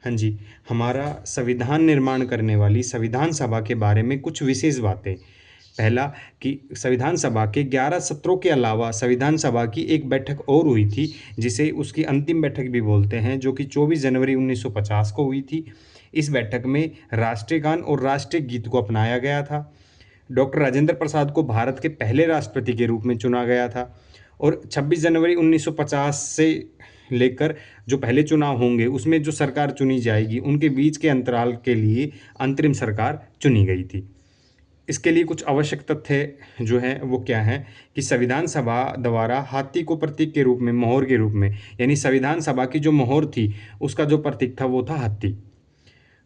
हाँ जी, हमारा संविधान निर्माण करने वाली संविधान सभा के बारे में कुछ विशेष बातें। पहला, कि संविधान सभा के 11 सत्रों के अलावा संविधान सभा की एक बैठक और हुई थी, जिसे उसकी अंतिम बैठक भी बोलते हैं, जो कि 24 जनवरी 1950 को हुई थी। इस बैठक में राष्ट्रीय गान और राष्ट्रीय गीत को अपनाया गया था। डॉक्टर राजेंद्र प्रसाद को भारत के पहले राष्ट्रपति के रूप में चुना गया था और 26 जनवरी 1950 से लेकर जो पहले चुनाव होंगे उसमें जो सरकार चुनी जाएगी उनके बीच के अंतराल के लिए अंतरिम सरकार चुनी गई थी। इसके लिए कुछ आवश्यक तथ्य जो हैं वो क्या हैं कि संविधान सभा द्वारा हाथी को प्रतीक के रूप में, मोहर के रूप में, यानी संविधान सभा की जो मोहर थी उसका जो प्रतीक था वो था हाथी।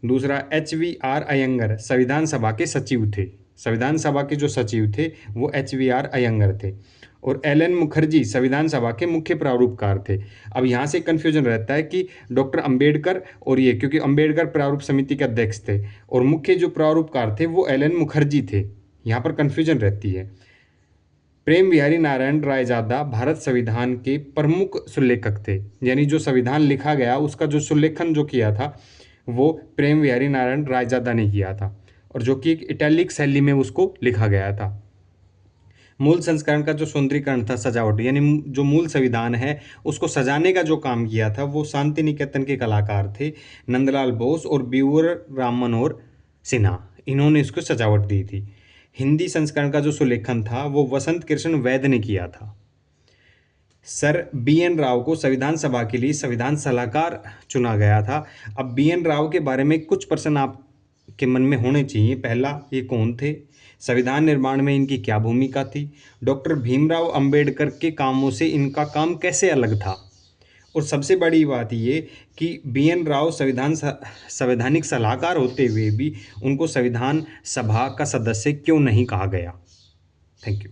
दूसरा, HVR अयंगर संविधान सभा के सचिव थे। संविधान सभा के जो सचिव थे वो HVR अयंगर थे। और LN मुखर्जी संविधान सभा के मुख्य प्रारूपकार थे। अब यहाँ से कन्फ्यूजन रहता है कि डॉक्टर अंबेडकर और ये, क्योंकि अंबेडकर प्रारूप समिति के अध्यक्ष थे और मुख्य जो प्रारूपकार थे वो LN मुखर्जी थे, यहाँ पर कन्फ्यूजन रहती है। प्रेम बिहारी नारायण रायजादा भारत संविधान के प्रमुख सुलेखक थे, यानी जो संविधान लिखा गया उसका जो सुलेखन जो किया था वो प्रेम बिहारी नारायण रायजादा ने किया था, और जो कि एक इटैलिक शैली में उसको लिखा गया था। मूल संस्करण का जो सुंदरीकरण था, सजावट, यानी जो मूल संविधान है उसको सजाने का जो काम किया था वो शांति निकेतन के कलाकार थे नंदलाल बोस और बीवर राम मनोहर सिन्हा, इन्होंने इसको सजावट दी थी। हिंदी संस्करण का जो सुलेखन था वो वसंत कृष्ण वैद्य ने किया था। सर BN राव को संविधान सभा के लिए संविधान सलाहकार चुना गया था। अब BN राव के बारे में कुछ प्रश्न आपके मन में होने चाहिए। पहला, ये कौन थे? संविधान निर्माण में इनकी क्या भूमिका थी? डॉक्टर भीमराव अंबेडकर के कामों से इनका काम कैसे अलग था? और सबसे बड़ी बात ये कि BN राव संवैधानिक सलाहकार होते हुए भी उनको संविधान सभा का सदस्य क्यों नहीं कहा गया? Thank you.